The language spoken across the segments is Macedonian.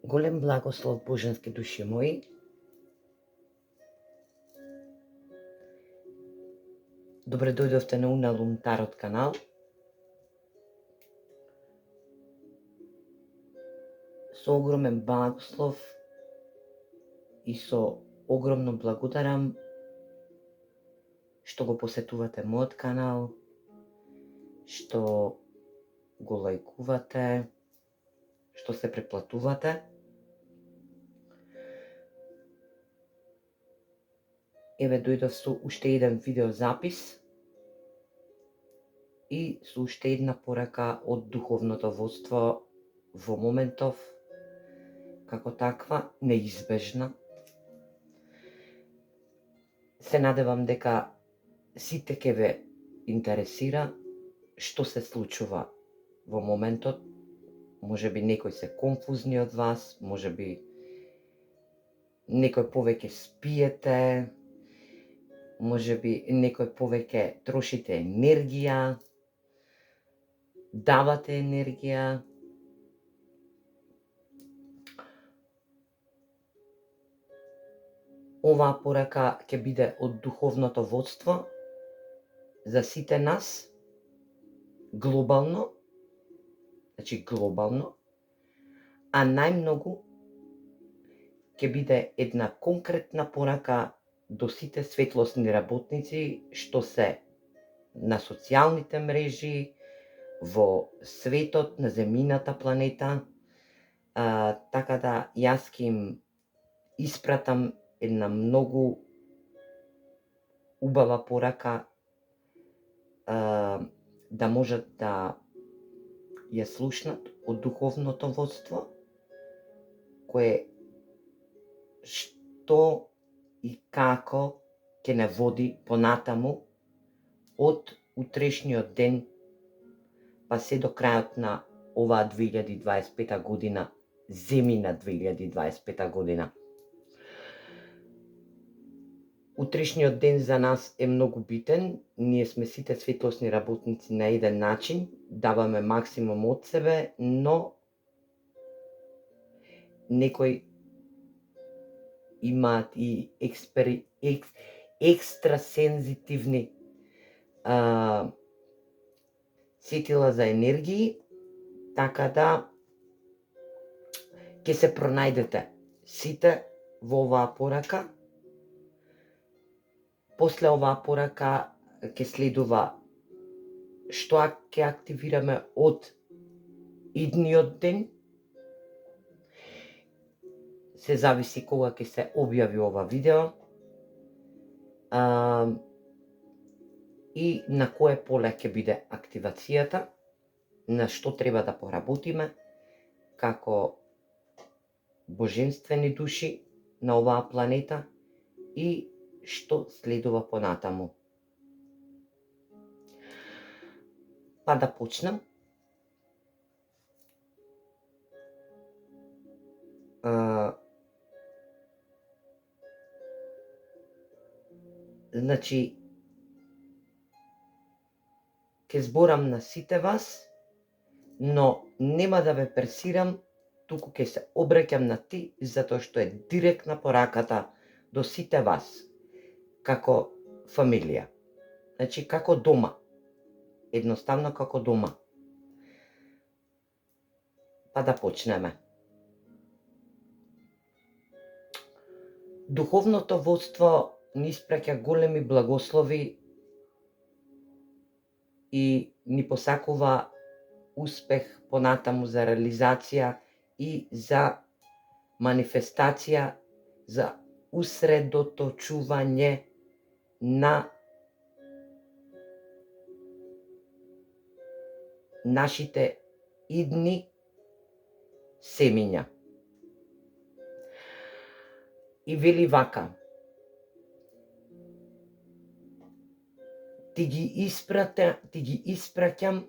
Голем благослов, боженски души мои. Добре дојдовте на Уналум Тарот канал. Со огромен благослов и со огромно благодарам што го посетувате мојот канал, што го лајкувате, што се преплатувате. Еве дојдов со уште еден видеозапис и со уште една порака од духовното водство во моментов, како таква, неизбежна. Се надевам дека сите ќе ве интересира што се случува во моментот. Може би некои се конфузни од вас, може би некој повеќе спиете, може би некој повеќе трошите енергија, давате енергија. Оваа порака ќе биде од духовното водство за сите нас, глобално, а најмногу ќе биде една конкретна порака до сите светлосни работници што се на социјалните мрежи, во светот, на земјината планета, така да јас ќе им испратам една многу убава порака, да можат да ја слушнат од духовното водство, кое што и како ќе не води понатаму од утрешниот ден па се до крајот на оваа 2025 година, земјина 2025 година. Утрешниот ден за нас е многу битен. Ние сме сите светлосни работници на еден начин, даваме максимум од себе, но некои имаат и екстрасензитивни сетила за енергии, така да ќе се пронајдете сите во оваа порака. После оваа порака ќе следува што ќе активираме од идниот ден. Се зависи кога ќе се објави ова видео и на кое поле ќе биде активацијата, на што треба да поработиме како божествени души на оваа планета и што следува понатаму. Па да почнем. Значи, ќе зборам на сите вас, но нема да ве пресирам, туку ќе се обраќам на ти, затоа што е директна пораката до сите вас, како фамилија. Значи, како дома. Едноставно како дома. Па да почнеме. Духовното водство ни испраќа големи благослови и ни посакува успех понатаму за реализација и за манифестација, за усредоточување на нашите идни семиња. И вели вака: ти ги испраќам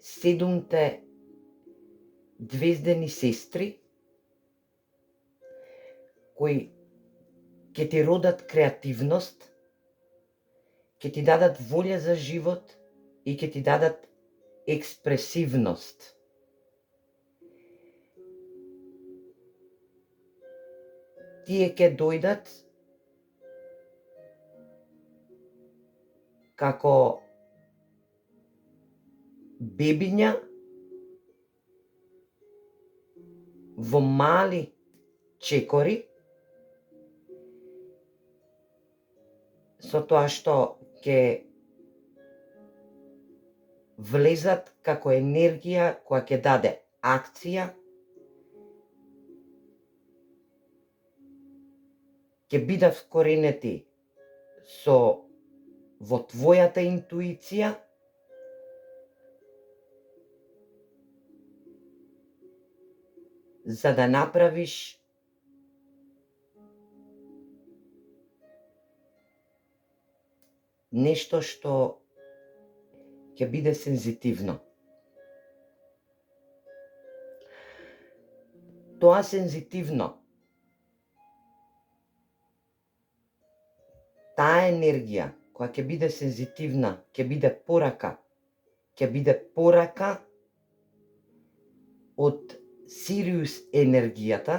7 двездени сестри кои ќе ти родат креативност, ќе ти дадат волја за живот и ќе ти дадат експресивност. тие ќе дојдат како бебиња во мали чекори, со тоа што ќе влезат како енергија која ќе даде акција, ќе бидат вкоренети во твојата интуиција, за да направиш нешто што ќе биде сензитивно. Тоа сензитивно, таа енергија која ќе биде сензитивна, ќе биде порака од Сириус енергијата,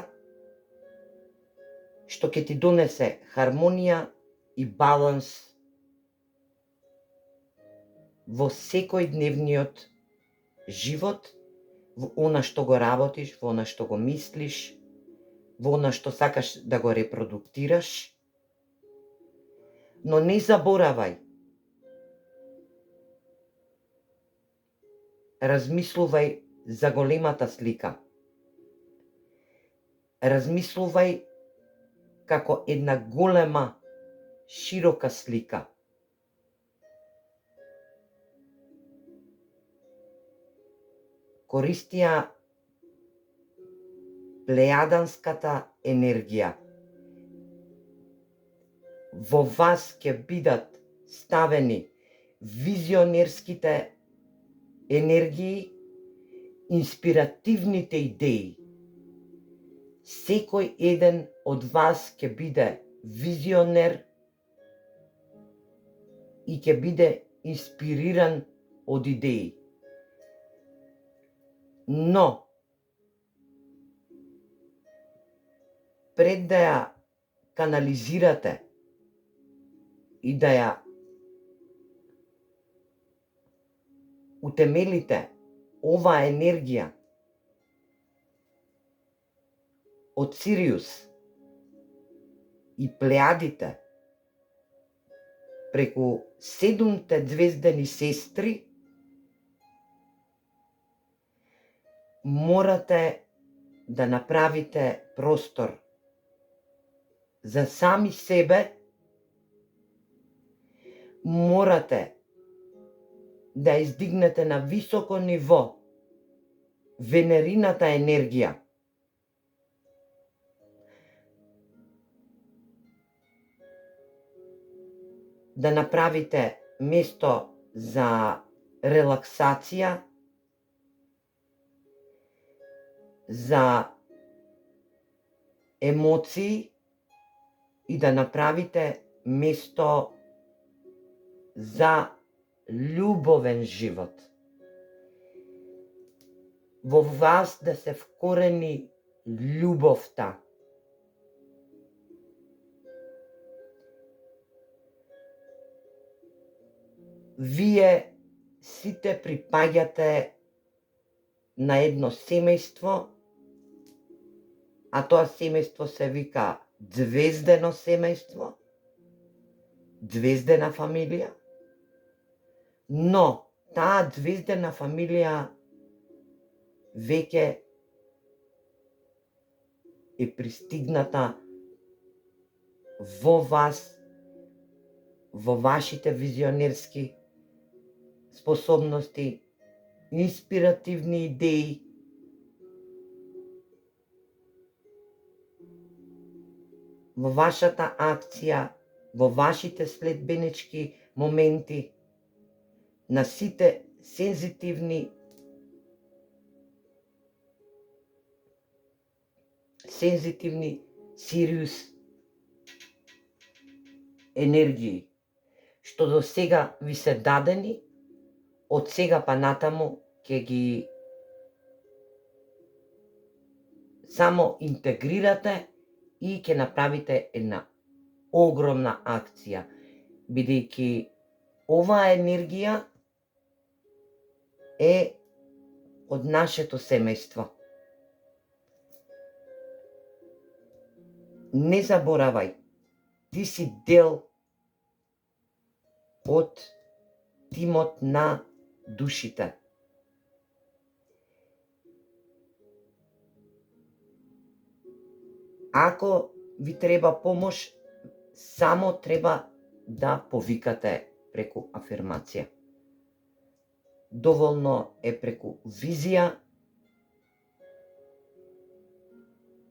што ќе ти донесе хармонија и баланс во секојдневниот живот, во она што го работиш, во она што го мислиш, во она што сакаш да го репродуктираш. Но не заборавај, размислувај за големата слика. Размислувај како една голема, широка слика. Користи ја плејаданската енергија. Во вас ќе бидат ставени визионерските енергии, инспиративните идеи. Секој еден од вас ќе биде визионер и ќе биде инспириран од идеи. Но, пред да ја канализирате и да ја утемелите оваа енергија од Сириус и Плеадите преку 7 звездени сестри, морате да направите простор за сами себе, морате да издигнете на високо ниво венерината енергија. Да направите место за релаксација, за емоции и да направите место за љубовен живот. Во вас да се вкорени љубовта. Вие сите припаѓате на едно семејство, а тоа семејство се вика звездено семејство, звездена фамилија, но таа звездена фамилија веќе е пристигната во вас, во вашите визионерски способности, инспиративни идеи, во вашата акција, во вашите следбенечки моменти, на сите сензитивни Сириус енергии, што до сега ви се дадени, од сега па натаму ќе ги само интегрирате и ќе направите една огромна акција, бидејќи оваа енергија е од нашето семејство. Не заборавај, ти си дел од тимот на душите. Ако ви треба помош, само треба да повикате преку афирмација. Доволно е преку визија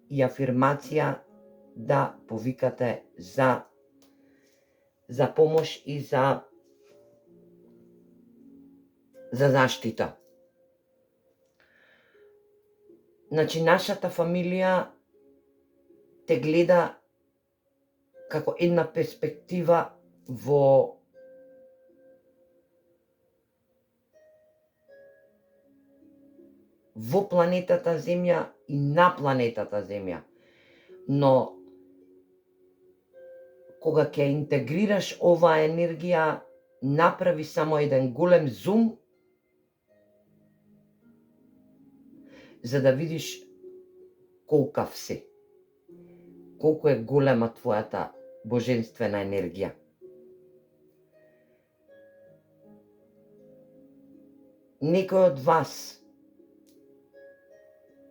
и афирмација да повикате за помош и за заштита. Значи, нашата фамилија те гледа како една перспектива во планетата Земја и на планетата Земја. Но кога ќе интегрираш оваа енергија, направи само еден голем зум, за да видиш колкав си, колку е голема твојата божествена енергија. Некој од вас,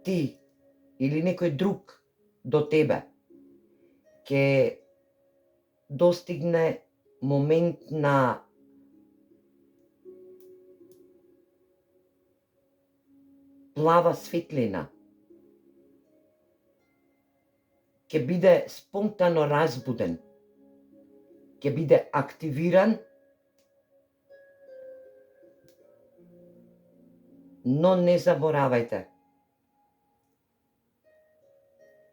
ти или некој друг до тебе, ќе достигне момент на плава светлина, ќе биде спонтано разбуден, ќе биде активиран, но не заборавајте.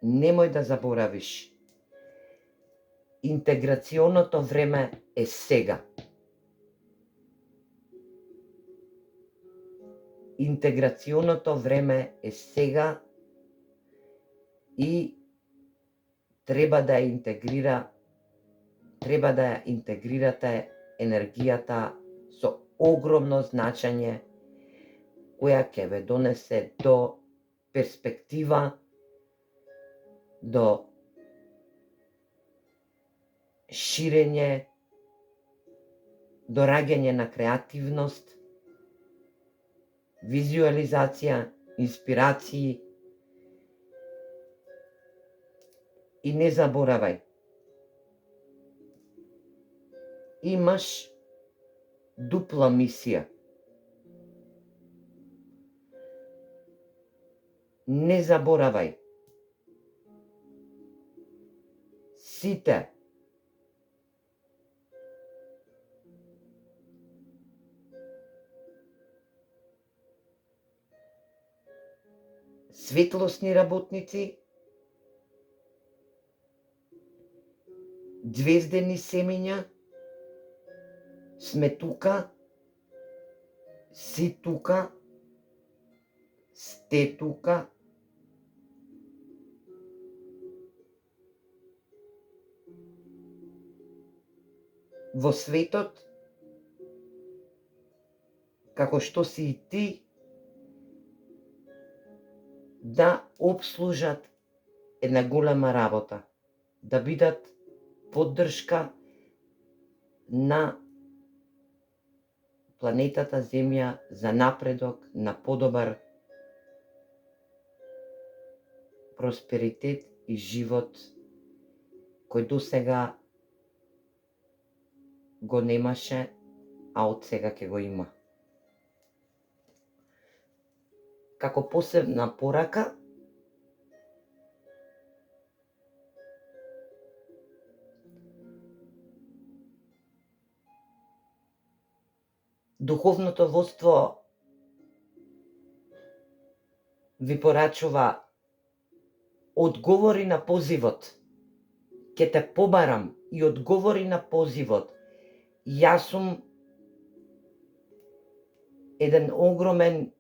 Немој да заборавиш. Интеграционото време е сега. Интеграционото време е сега и треба да интегрирате енергијата со огромно значење, која ќе ве донесе до перспектива, до ширење, до раѓање на креативност, визуализација, инспирации. И не заборавај, имаш дупла мисија. Не заборавај, сите светлосни работници, звездени семења, сме тука, си тука, сте тука, во светот, како што си и ти, да обслужат една голема работа, да бидат поддршка на планетата Земја за напредок, на подобар просперитет и живот кој досега го немаше, а од сега ќе го има. Како посебна порака, духовното водство ви порачува одговори на позивот. Ќе те побарам и одговори на позивот. Јас сум еден огромен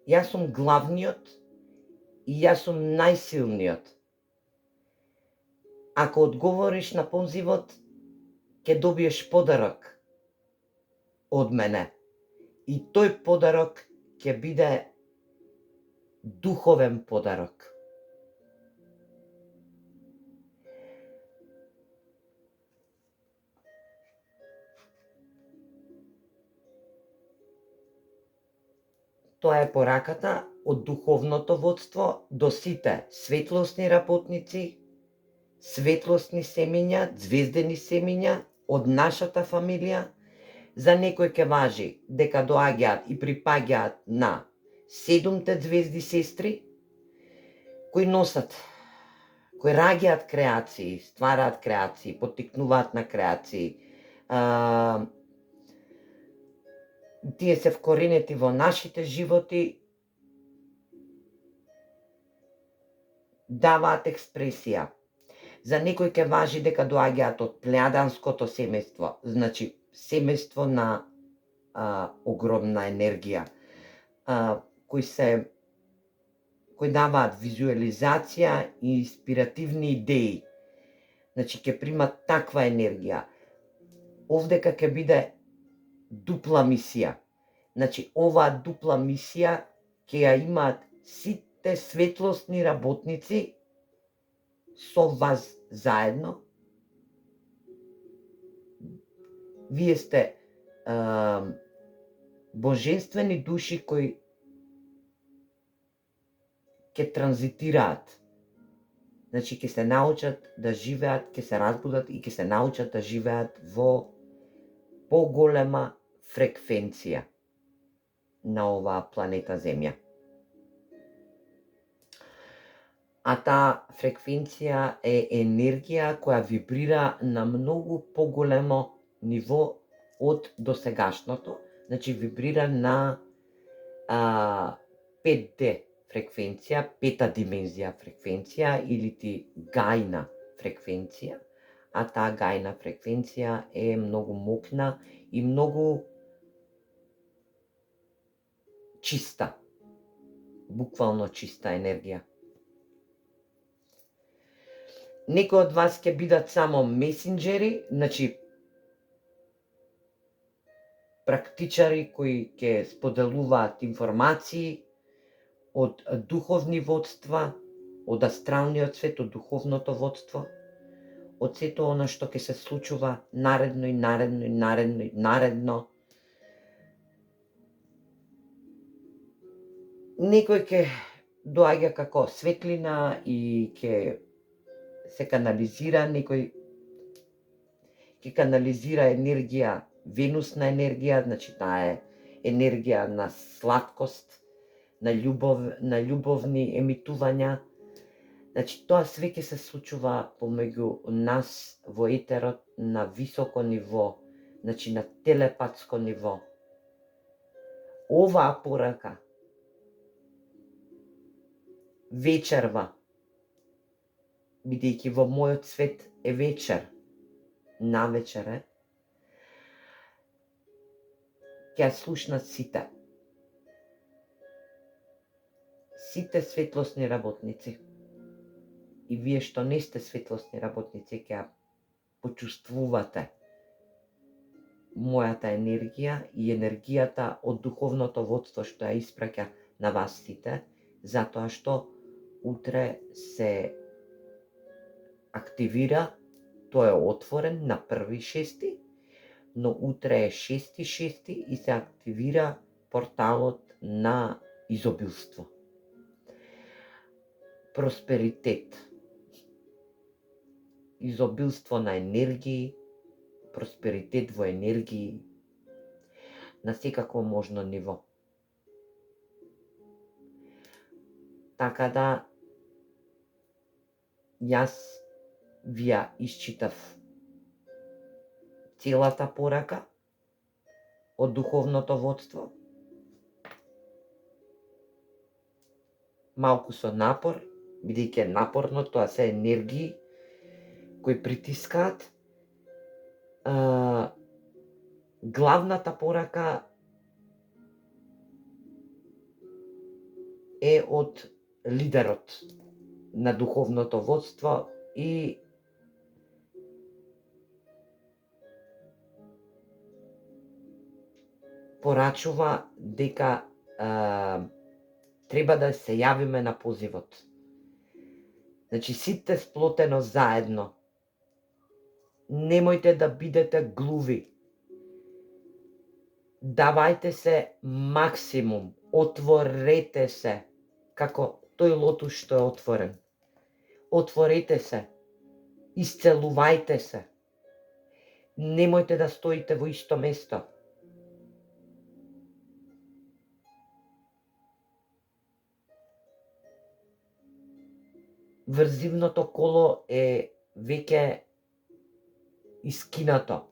Јас сум главниот и јас сум најсилниот. Ако одговориш на позивот, ќе добиеш подарок од мене. И тој подарок ќе биде духовен подарок. Тоа е пораката од духовното водство до сите светлосни работници, светлосни семења, звездени семења од нашата фамилија. За некој ќе важи дека доаѓаат и припаѓаат на 7-те звезди сестри, кои носат, кои раѓаат креации, ствараат креации, поттикнуваат на креации. Тие се вкоренети во нашите животи, даваат експресија. За некој ќе важи дека доаѓаат од плеаданското семејство, значи семејство на огромна енергија, кои даваат визуализација и инспиративни идеи. Значи ќе примат таква енергија. Овдека ќе биде дупла мисија. Значи оваа дупла мисија ќе ја имаат сите светлосни работници со вас заедно. Вие сте божествени души кои ќе транзитираат. Значи ќе се научат да живеат, ќе се разбудат и ќе се научат да живеат во поголема фреквенција на оваа планета Земја. А таа фреквенција е енергија која вибрира на многу поголемо ниво од досегашното. Значи вибрира на 5D фреквенција, пета димензија фреквенција или ти гајна фреквенција. А таа гајна фреквенција е многу мокна и многу чиста, буквално чиста енергија. Некои од вас ќе бидат само месенџери, значи практичари кои ќе споделуваат информации од духовни водства, од астралниот свет, од духовното водство, од сето она што ќе се случува наредно и наредно и наредно и наредно. Некој ќе доаѓа како светлина и ќе се канализира, некој ќе канализира енергија, венусна енергија, значи таа е енергија на сладкост, на љубовни емитувања. Значи тоа све ќе се случува помеѓу нас во етерот на високо ниво, значи на телепатско ниво. Оваа порака вечерва, бидејќи во мојот свет е вечер, навечер е, ќе ја слушнат сите. Сите светлосни работници. И вие што не сте светлосни работници, ќе ја почувствувате мојата енергија и енергијата од духовното водство што ја испраќа на вас сите, затоа што утре се активира, тој е отворен на 1.6, но утре е 6.6 и се активира порталот на изобилство. Просперитет. Изобилство на енергии, просперитет во енергии, на секако можно ниво. Така да, јас ви ја исчитав целата порака од духовното водство, малку со напор, бидејќи е напорно, тоа се енергии кои притискаат. Главната порака е од лидерот на духовното водство и порачува дека треба да се јавиме на позивот. Значи, сите сплотено заедно. Немојте да бидете глуви. Давајте се максимум. Отворете се. Како тој лотус што е отворен. Отворете се. Исцелувајте се. Немојте да стоите во исто место. Врзивното коло е веќе искинато.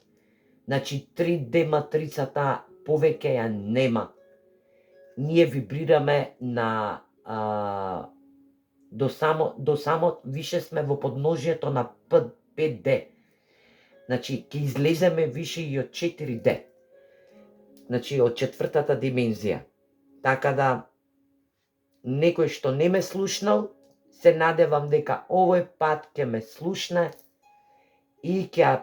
Значи 3D матрицата повеќе ја нема. Ние вибрираме на до само више сме во подножјето на 5D. Значи ќе излеземе више и од 4D. Значи од четвртата димензија. Така да некој што не ме слушнал, се надевам дека овој пат ќе ме слушне и ќе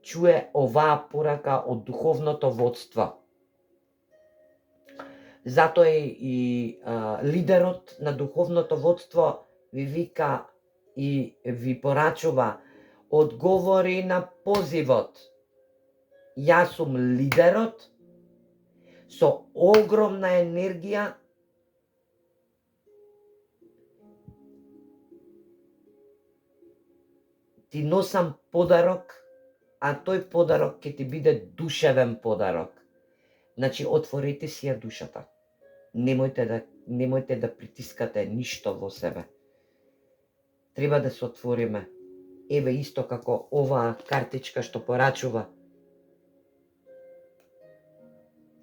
чуе оваа порака од духовното водство. Затоа и лидерот на духовното водство ви вика и ви порачува: одговори на позивот. Јас сум лидерот со огромна енергија ти носам подарок, а тој подарок ќе ти биде душевен подарок. Значи, отворете си ја душата. Немојте да притискате ништо во себе. Треба да се отвориме. Еве исто како оваа картичка што порачува.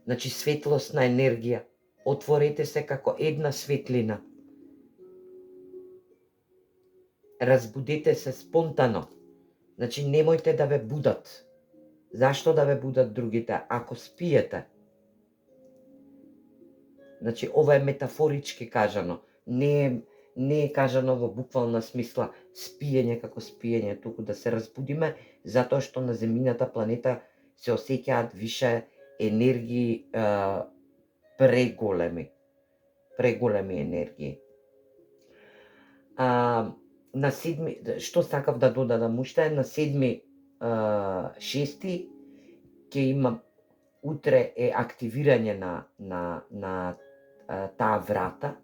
Значи, светлосна енергија. Отворете се како една светлина. Разбудете се спонтано. Значи, немојте да ве будат. Зашто да ве будат другите, ако спиете? Значи, ова е метафорички кажано. Не е кажано во буквална смисла спиење како спиење, туку да се разбудиме, затоа што на земјината планета се осеќаат више енергии преголеми енергии. На 7, што сакав да додадам уште, на 7.6 ќе имам, утре е активирање на таа врата,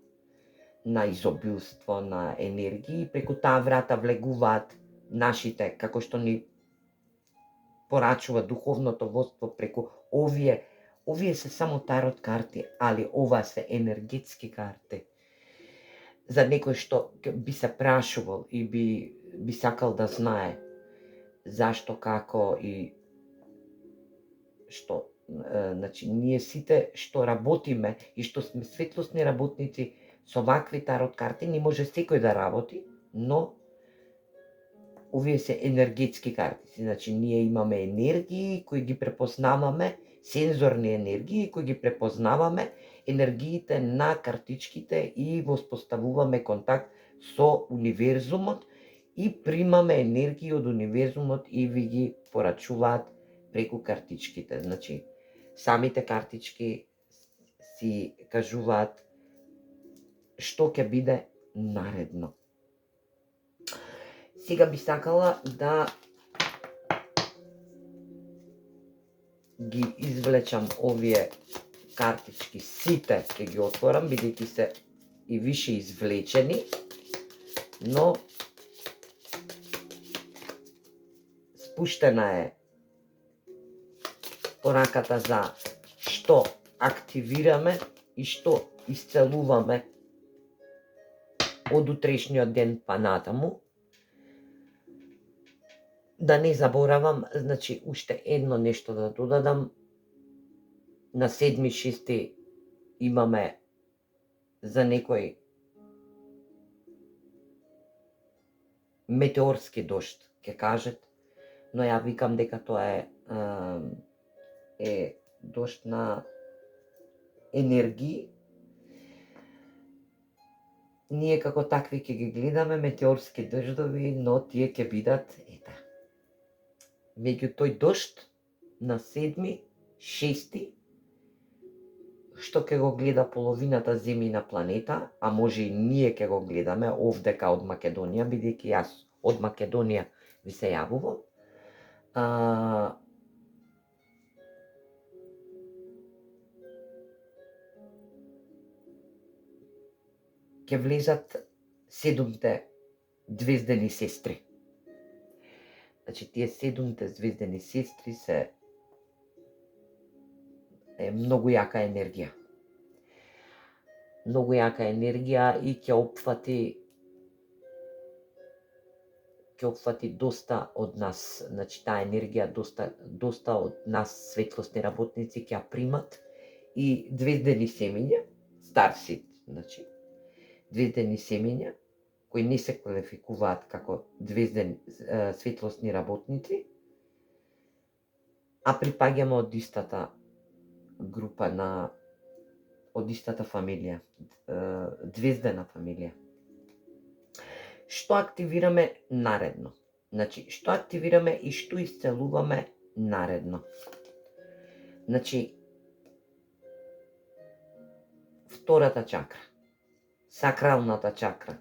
на изобилство, на енергии. Преку таа врата влегуваат нашите, како што ни порачува духовното водство преку овие се само тарот карти, али ова се енергетски карти. За некој што би се прашувал и би сакал да знае зашто, како и што. Значи, ние сите што работиме и што сме светлосни работници со вакви тарот карти, не може секој да работи, но овие се енергетски карти. Значи, ние имаме енергии кои ги препознаваме, сензорни енергии кои ги препознаваме, енергиите на картичките и воспоставуваме контакт со универзумот и примаме енергии од универзумот и ви ги порачуваат преку картичките. Значи, самите картички си кажуваат што ќе биде наредно. Сега би сакала да ги извлечам овие картички, сите ќе ги отворам, бидејќи се и више извлечени, но спуштена е пораката за што активираме и што исцелуваме од утрешниот ден па натаму. Да не заборавам, значи, уште едно нешто да додадам. На 7.6 имаме за некој метеорски дожд, ќе кажат, но ја викам дека тоа е дожд на енергии. ние како такви ќе ги гледаме метеорски дождови, но тие ќе бидат, меѓу тој дожд на 7, 6, што ќе го гледа половината земјина планета, а може и ние ќе го гледаме овдека од Македонија, бидејќи јас од Македонија ви се јавувам. Ќе влезат 7 звездени сестри. Значи, тие 7 звездени сестри се многу јака енергија. Многу јака енергија и ќе опфати доста од нас. Значи, таа енергија доста од нас светлосни работници ќе ја примат и звездени семења, старсит, значи, звездени семења, кои не се квалификуваат како светлосни работници, а припаѓаме од истата група од истата фамилија, звездена фамилија. Што активираме наредно? Значи, што активираме и што исцелуваме наредно? Значи, втората чакра, сакралната чакра.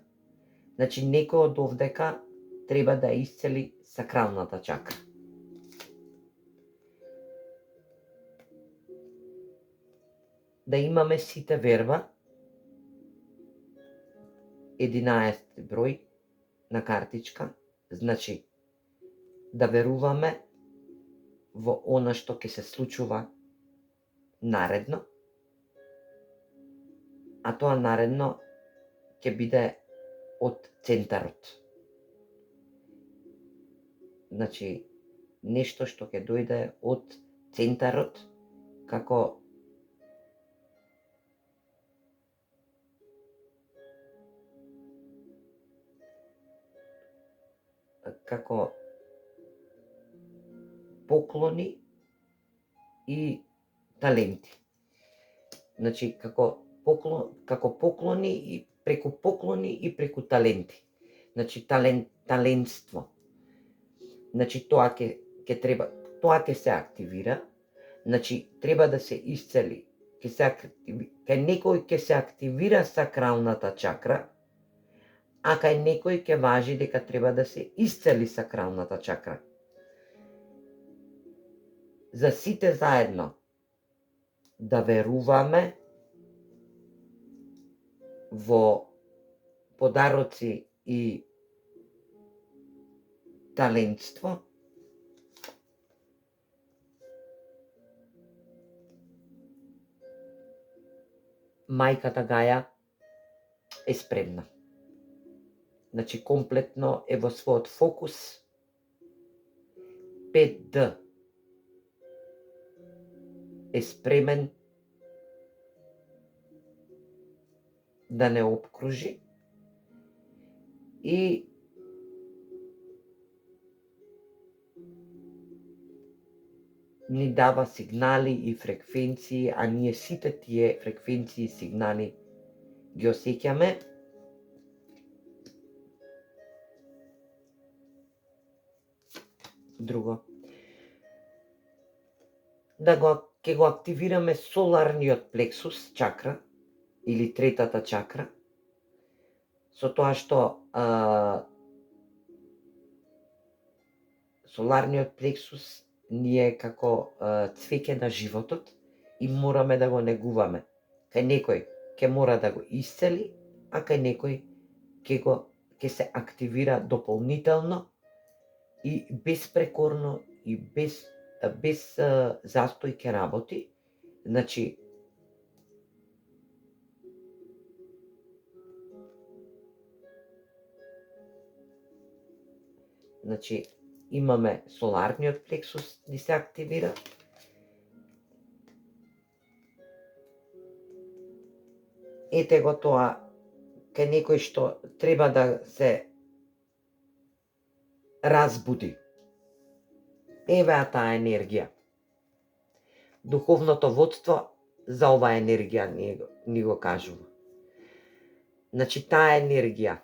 Значи, некој од овдека треба да исцели сакралната чакра. Да имаме сите верба, 11 број на картичка, значи да веруваме во она што ќе се случува наредно, а тоа наредно ќе биде од центарот. Значи, нешто што ќе дојде од центарот, како поклони и таленти. Значи, како поклони и преку таленти. Значи, талентство. Значи, тоа ќе се активира. Значи, треба да се исцели. Кај некој ќе се активира сакралната чакра, а кај некој ќе важи дека треба да се исцели сакралната чакра. За сите заедно да веруваме во подароци и талентство, мајката Гаја е спремна. Значи, комплетно е во својот фокус. 5D е спремен да не обкружи и ни дава сигнали и фреквенции, а ние сите тие фреквенции и сигнали ги осеќаме. Друго, ќе го активираме соларниот плексус чакра или третата чакра, со тоа што соларниот плексус ни е како цвеќе на животот и мораме да го негуваме. Кај некој ќе мора да го исцели, а кај некој ќе се активира дополнително и безпрекорно и без застој ќе работи. Значи, имаме соларниот плексус ни се активира. Ете го тоа кај некој што треба да се разбуди. Евеа таа енергија. Духовното водство за оваа енергија ни го кажува. Значи, таа енергија,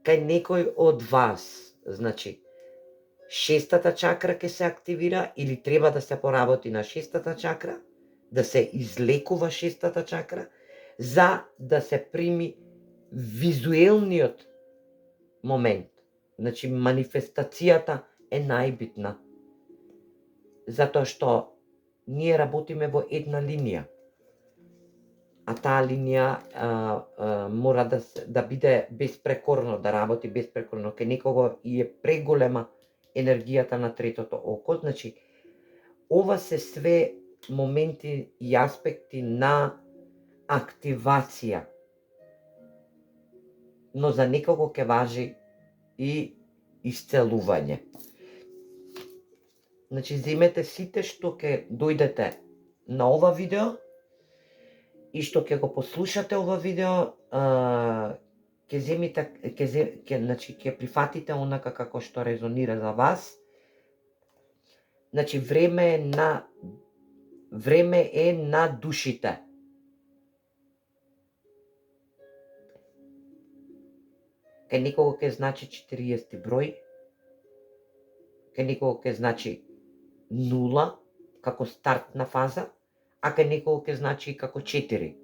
кај некој од вас, значи, шестата чакра ќе се активира или треба да се поработи на шестата чакра, да се излекува шестата чакра, за да се прими визуелниот момент. Значи, манифестацијата е најбитна. Затоа што ние работиме во една линија. А таа линија мора да биде безпрекорно, да работи безпрекорно. Кај некого и е преголема енергијата на третото око. Значи, ова се све моменти и аспекти на активација. Но за некого ќе важи и исцелување. Значи, земете сите што ќе дојдете на ова видео и што ќе го послушате ова видео, ќе земите, значи, ќе прифатите онака како што резонира за вас. Значи, време е на душите. Кај некого ќе значи 40 број, кај некого ќе значи 0 како стартна фаза, а кај некого ќе значи како 4.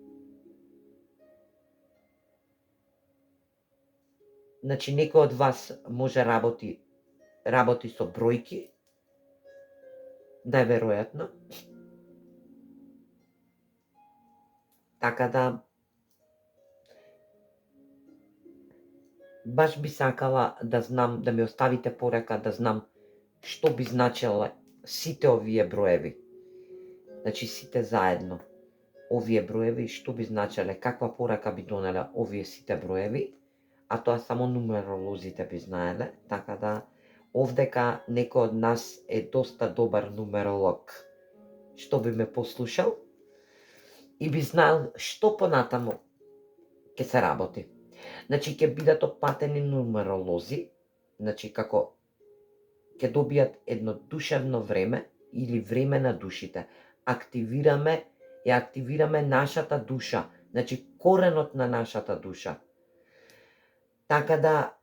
Значи, некој од вас може работи со бројки, најверојатно. Така да, баш би сакала да знам, да ми оставите порака, да знам што би значело сите овие броеви. Значи, сите заедно овие броеви, што би значеле, каква порака би донеле овие сите броеви, а тоа само нумеролозите би знаеле, така да овдека некој од нас е доста добар нумеролог, што би ме послушал и би знаел што понатаму ќе се работи. Значи, ќе бидат опатени нумеролози, значи, како ќе добијат едно душевно време или време на душите. Активираме нашата душа, значи коренот на нашата душа. Така да,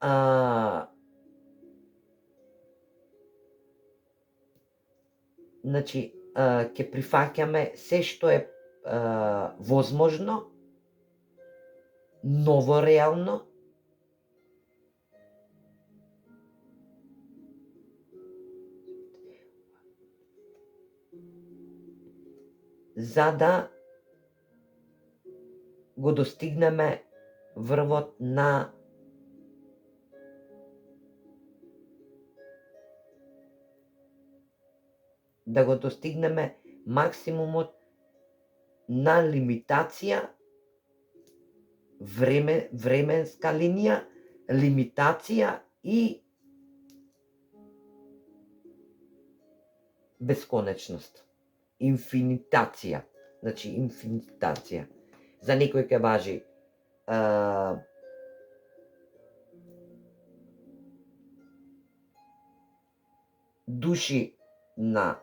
значи, ќе прифаќаме се што е возможно, ново реално, за да го достигнеме врвот на максимумот на лимитација, временска линија, лимитација и бесконечност. Инфинитација. Значи, инфинитација. За некој ќе важи души на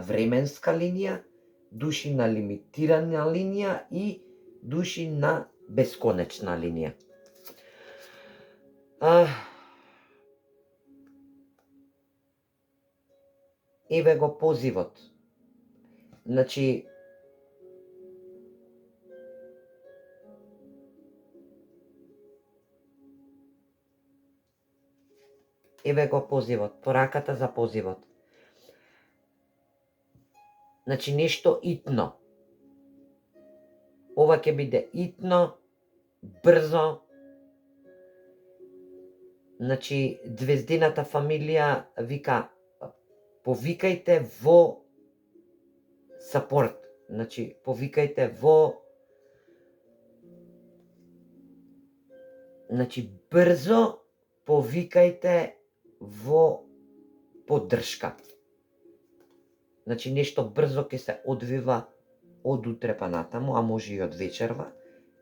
временска линија, души на лимитирана линија и души на бесконечна линија. Еве го позивот. Значи, еве го позивот, пораката за позивот. Значи, нешто итно. Ова ќе биде итно, брзо. Значи, звездината фамилија вика, повикајте во сапорт. Значи, повикајте во... Значи, брзо повикајте во поддршка. Значи, нешто брзо ќе се одвива од утре па натаму, а може и од вечерва.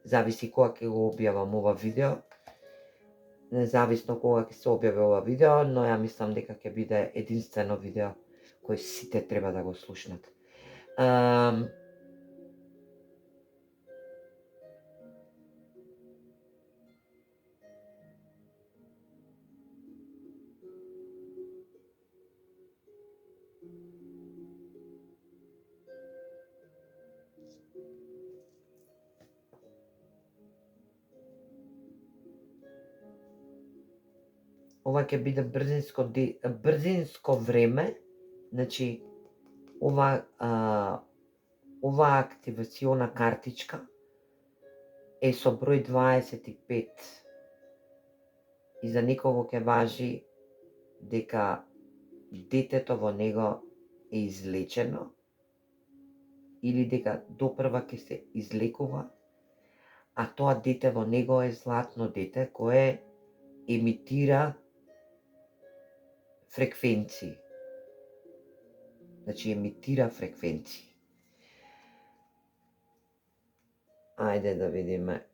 Зависи кога ќе го објавам ова видео. Независно кога ќе се објави ова видео, но ја мислам дека ќе биде единствено видео кој сите треба да го слушнат. ова ќе биде брзинско време, значи ова активациона картичка е со број 25 и за некого ќе важи дека детето во него е излечено или дека допрва ќе се излекува, а тоа дете во него е златно дете кое емитира фреквенции. Значи емитира фреквенции. Ајде да видиме.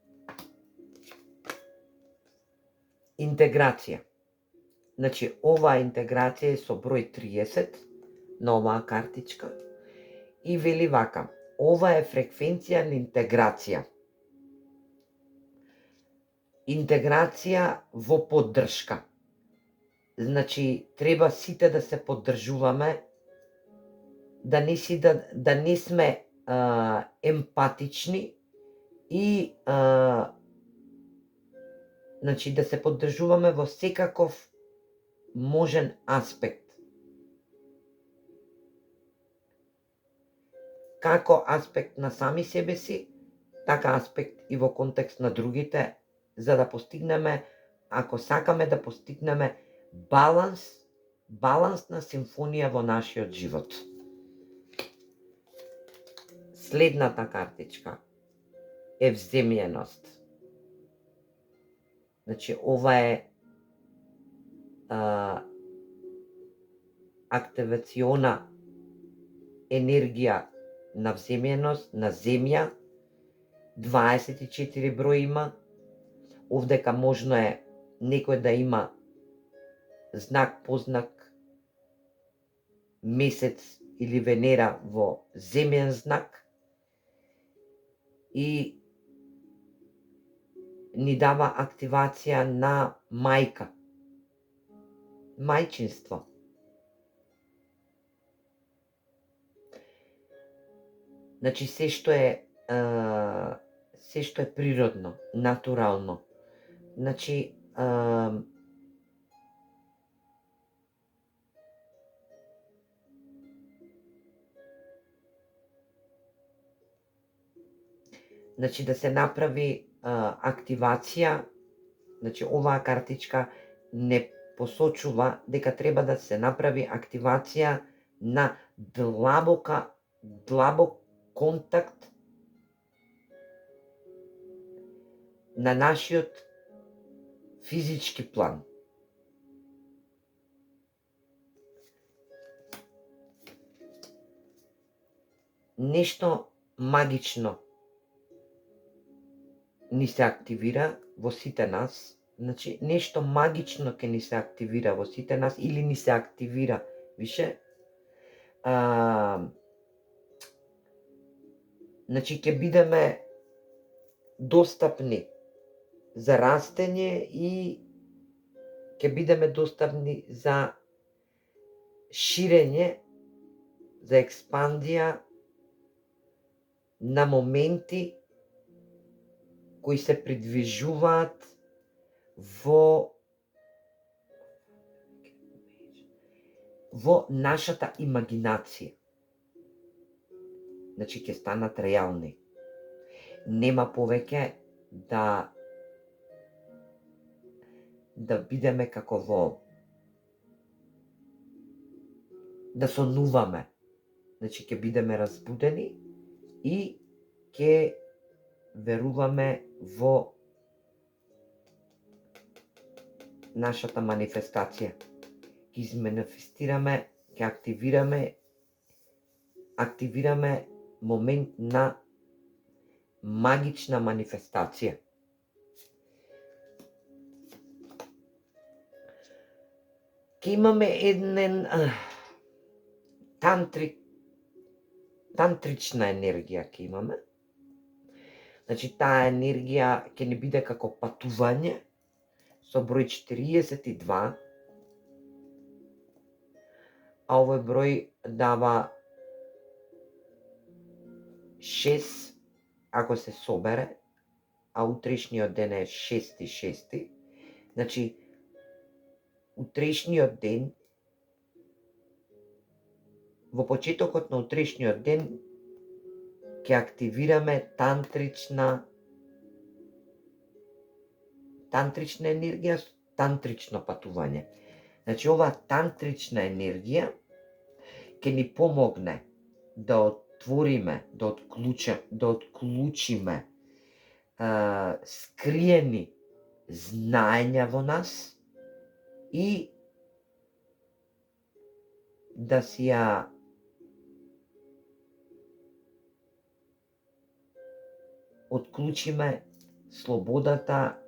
Интеграција. Значи оваа интеграција е со број 30 на оваа картичка и вели вака: ова е фреквенција на интеграција. Интеграција во поддршка. Значи треба сите да се поддржуваме, да не сме емпатични и значи да се поддржуваме во секаков можен аспект. Како аспект на сами себе си, така аспект и во контекст на другите, за да постигнеме, ако сакаме да постигнеме балансна симфонија во нашиот живот. Следната картичка е вземјеност. Значи ова е активациона енергија на вземјеност, на земја, 24 број има. Овдека можно е некој да има знак, познак, месец или Венера во земјен знак и ни дава активација на мајка, мајчинство. Значи се што е природно, натурално. Значи да се направи активација, значи оваа картичка не посочува дека треба да се направи активација на длабок контакт на нашиот физички план. Нешто магично ни се активира во сите нас, значи нешто магично ќе ни се активира во сите нас или ни се активира више. Значи ќе бидеме достапни за растење и ќе бидеме достапни за ширење, за експандија на моменти кои се придвижуваат во нашата имагинација. Значи ќе станат реални. Нема повеќе да бидеме како да сонуваме. Значи ќе бидеме разбудени и ќе веруваме во нашата манифестација. Ќе изманифестираме, ќе активираме момент на магична манифестација. Ќе имаме еден тантрична енергија ќе имаме. Значи таа енергија ќе не биде како патување со број 42, а овој број дава 6 ако се собере, а утрешниот ден е 6. Значи утрешниот ден, во почетокот на утрешниот ден, ќе активираме тантрична енергија, тантрично патување. Значи, оваа тантрична енергија ќе ни помогне да отвориме, да отклучиме скриени знаења во нас и да си ја отклучиме слободата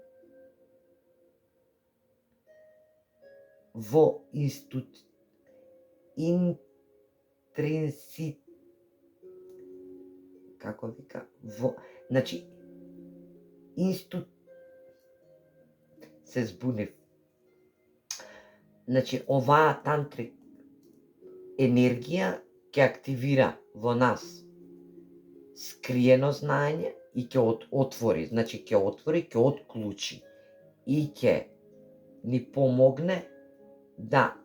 во се збунив. Значи, оваа тантри енергија ќе активира во нас скриено знаење и ќе отвори, значи ќе отвори, ќе отклучи и ќе ни помогне да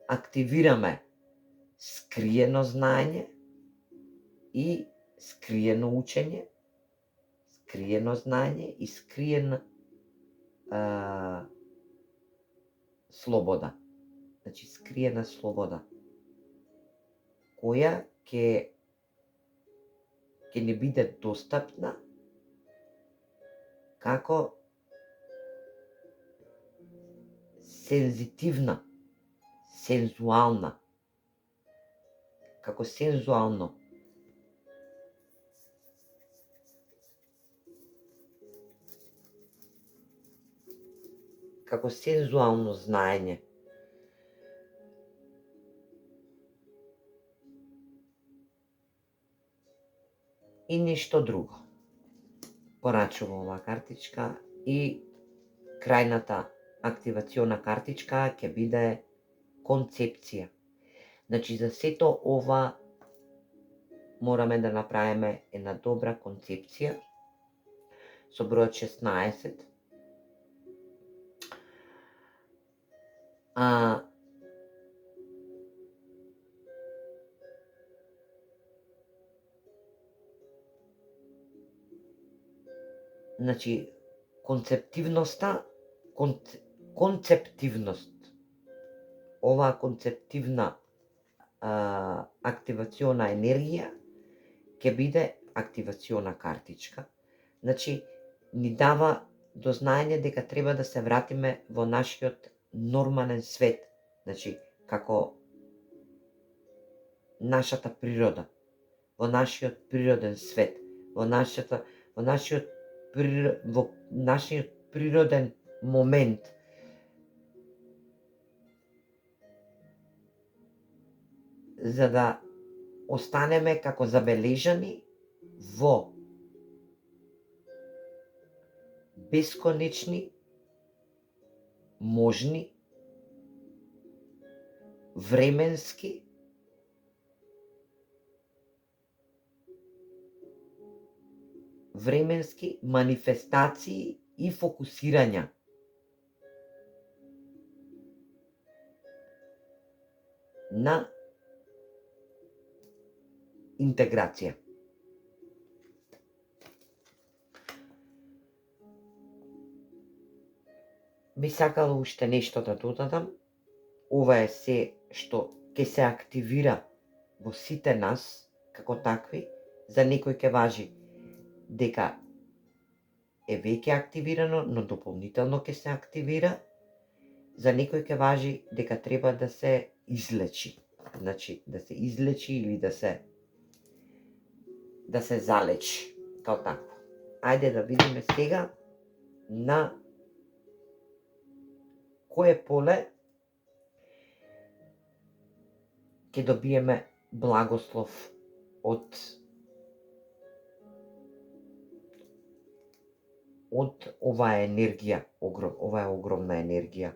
активираме скриено знаење и скриено учење, скриено знаење и скриена слобода. Значи, скриена слобода, која ќе ни биде достапна како сензитивна, сензуална, како сензуално, како сензуално знаење. И ништо друго. Порачува оваа картичка и крајната активациона картичка ќе биде концепција. Значи, за сето ова мораме да направиме една добра концепција со бројот 16. Значи, концептивноста, концептивност. Оваа концептивна активациона енергија ќе биде активациона картичка. Значи, ни дава до знаење дека треба да се вратиме во нашиот нормален свет. Значи, како нашата природа, во нашиот природен свет, во нашиот природен момент. За да останеме како забележани во бесконечни, можни, временски манифестации и фокусирања на интеграција. Би сакала уште нешто да додадам. Ова е се што ќе се активира во сите нас како такви. За некој ќе важи дека е веќе активирано, но дополнително ќе се активира. За некој ќе важи дека треба да се излечи. Значи, да се излечи или да се залечи, као такво. Ајде да видиме сега на кое поле ќе добиеме благослов од оваа енергија, ова е огромна енергија.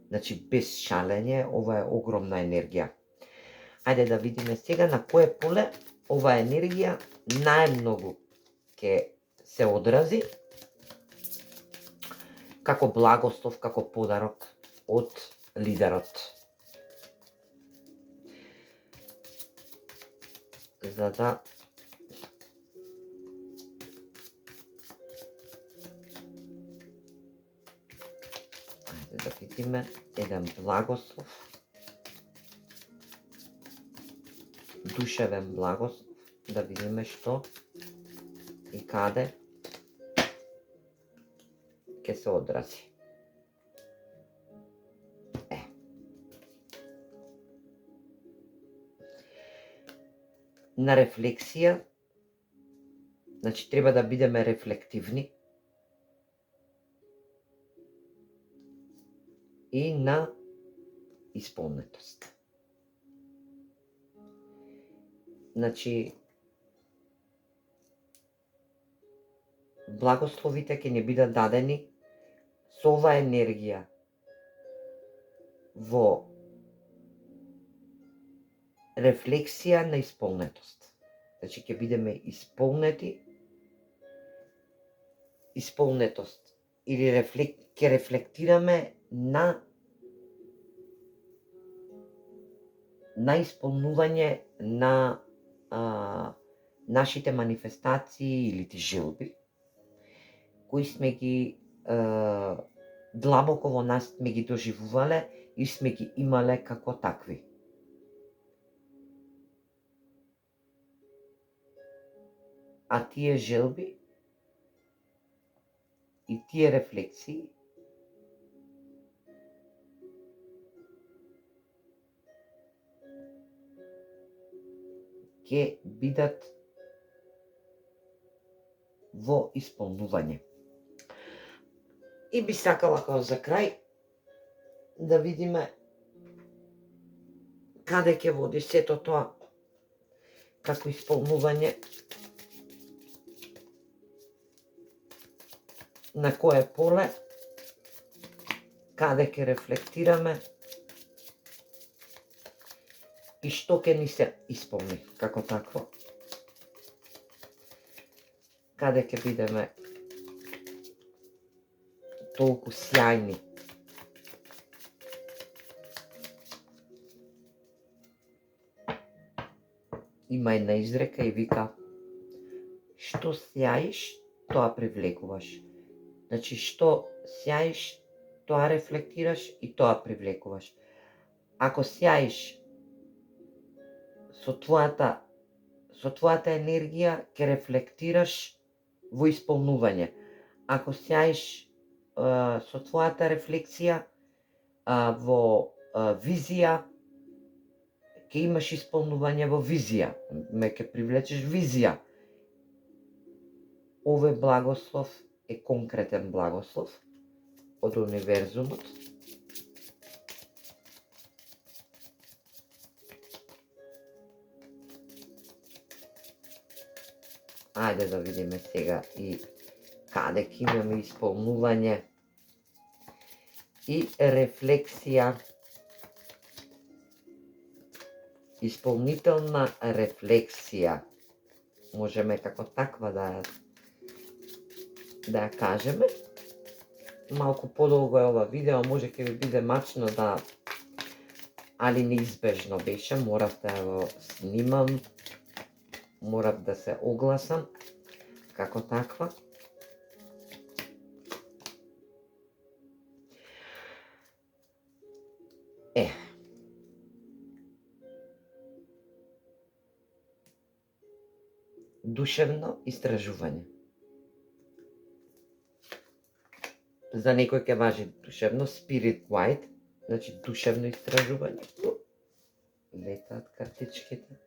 Значи, без шалење, ова е огромна енергија. Ајде да видиме сега на кое поле оваа енергија најмногу ќе се одрази како благослов, како подарок од лидерот. За да да видиме еден благослов, душевен благослов, да видиме што и каде ќе се одрази. На рефлексија, значи треба да бидеме рефлективни и на исполнетост. Значи, благословите ќе ни бидат дадени со оваа енергија во рефлексија на исполнетост. Значи, ќе бидеме исполнетост или ќе рефлектираме на исполнување на нашите манифестации или желби, кои сме ги длабоко во нас сме ги доживувале и сме ги имале како такви. А тие желби и тие рефлексии ќе бидат во исполнување. И би сакала како за крај да видиме каде ќе води сето тоа како исполнување, на кое поле, каде ќе рефлектираме и што ќе ни се исполни како такво, каде ќе бидеме толку сјајни има една изрека и вика што сјаиш, тоа привлекуваш. Значи, што сјаиш, тоа рефлектираш и тоа привлекуваш. Ако сјаиш со твојата енергија, ќе рефлектираш во исполнување. Ако сјаиш со твојата рефлексија во визија, ќе имаш исполнување во визија, ќе привлечеш визија. Овој благослов е конкретен благослов од универзумот. Ајде да видиме сега и каде ќе имаме исполнување и рефлексија. Исполнителна рефлексија. Можеме како таква да ја кажеме. Малку подолго е ова видео, може ќе ви биде мачно да, али неизбежно беше, морав да го снимам, морав да се огласам како таква. Душевно истражување. За некој ќе важи душевно, spirit guide, значи душевно истражување. Летаат картичките.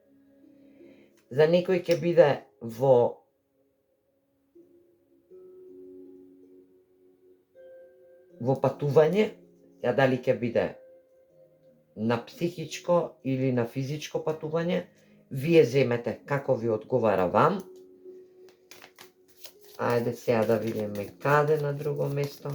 За некој ќе биде во патување, ја дали ќе биде на психичко или на физичко патување, вие земете како ви одговара вам. Ајде сега да видиме каде на друго место.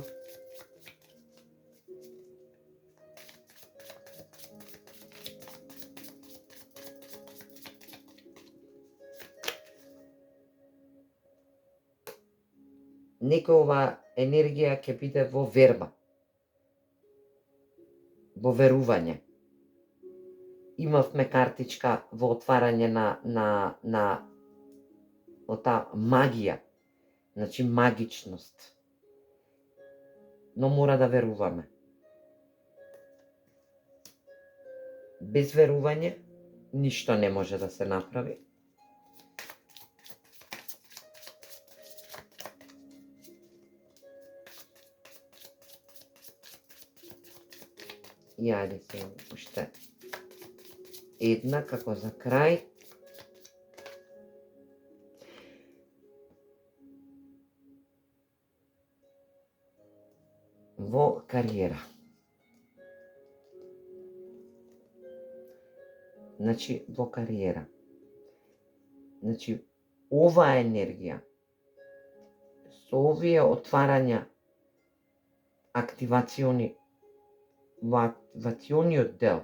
Некој оваа енергија ќе биде во верба. во верување. Имавме картичка во отварање на таа магија, значи магичност. Но мора да веруваме. Без верување ништо не може да се направи. И ајде се уште една како за крај. Во кариера. Значи, во кариера. Значи, оваа енергија, со овие отварања, активациони, во активациониот дел,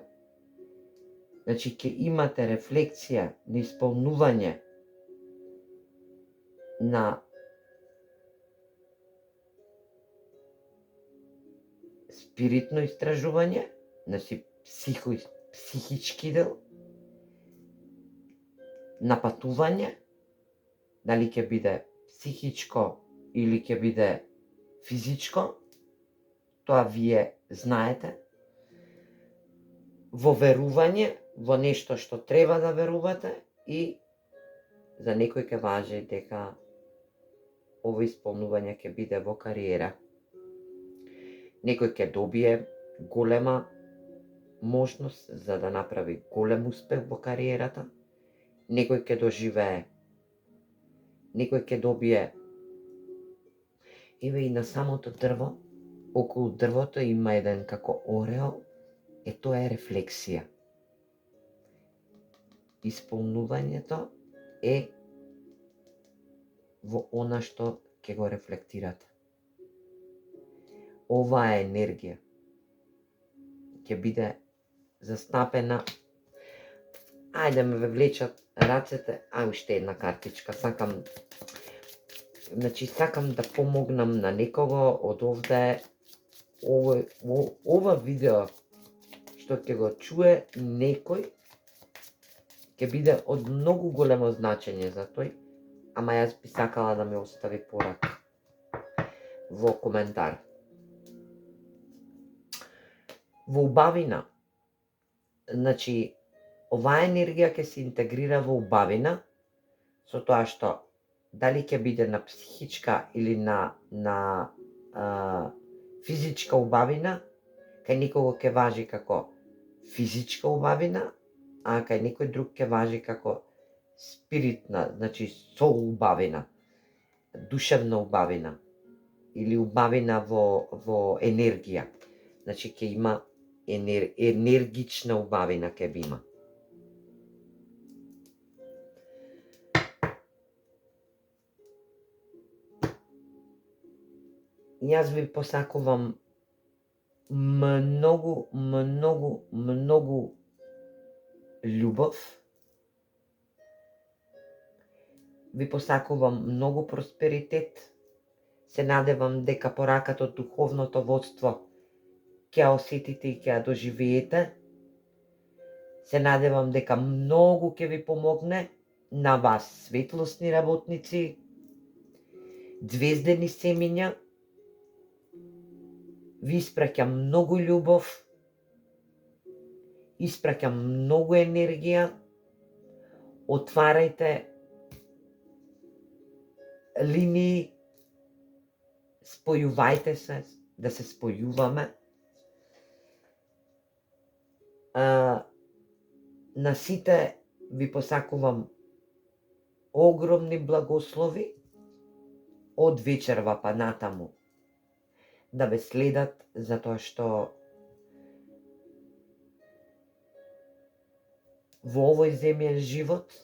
значи, ќе имате рефлексија на исполнување на спиритно истражување, значи, психички дел, напатување, дали ќе биде психичко или ќе биде физичко, тоа вие знаете. Во верување, во нешто што треба да верувате и за некој ќе важи дека ово исполнување ќе биде во кариера. Некој ќе добие голема можност за да направи голем успех во кариерата. Некој ќе доживее, некој ќе добие. Еве и на самото дрво, околу дрвото има еден како ореол, тоа е рефлексија. Исполнувањето е во она што ќе го рефлектирате. Оваа енергија ќе биде застапена. Ајде ме влечат рацете, уште една картичка, сакам да помогнам на некого од овде. Ова видео што ќе го чуе некој ќе биде од многу големо значење за тој, ама јас би сакала да ми остави порака во коментар. Во убавина, значи, оваа енергија ќе се интегрира во убавина, со тоа што дали ќе биде на психичка или на физичка убавина, кај некого ќе важи како физичка убавина, а кај некој друг ќе важи како спиритна, значи сол убавина, душевна убавина или убавина во енергија. Значи ќе има енергична убавина ќе би има. Јас ви посакувам многу љубов. Ви посакувам многу просперитет. Се надевам дека пораката од духовното водство ќе ја осетите и ќе ја доживеете. Се надевам дека многу ќе ви помогне на вас, светлосни работници, звездени семиња. Ви испраќам многу љубов, испраќам многу енергија. Отварајте линии, спојувајте се, да се спојуваме. На сите ви посакувам огромни благослови од вечерва па натаму да ве следат, затоа што во овој земјен живот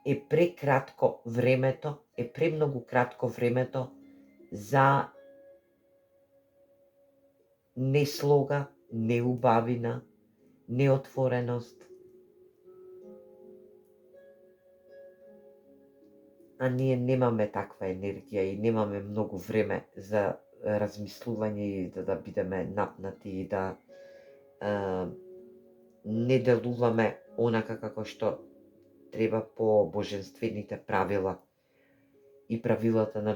е прекратко времето, е премногу кратко времето за неслога, неубавина, неотвореност. А ние немаме таква енергија и немаме многу време за размислување и да бидеме напнати и да не делуваме онака како што треба по божествените правила и правилата на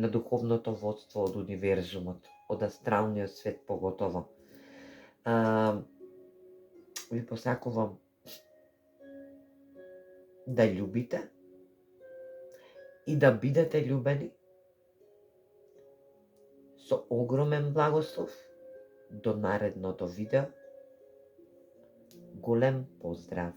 духовното водство од универзумот, од астралниот свет поготово. Ви посакувам да љубите и да бидете љубени со огромен благослов. До наредното видео. Голем поздрав!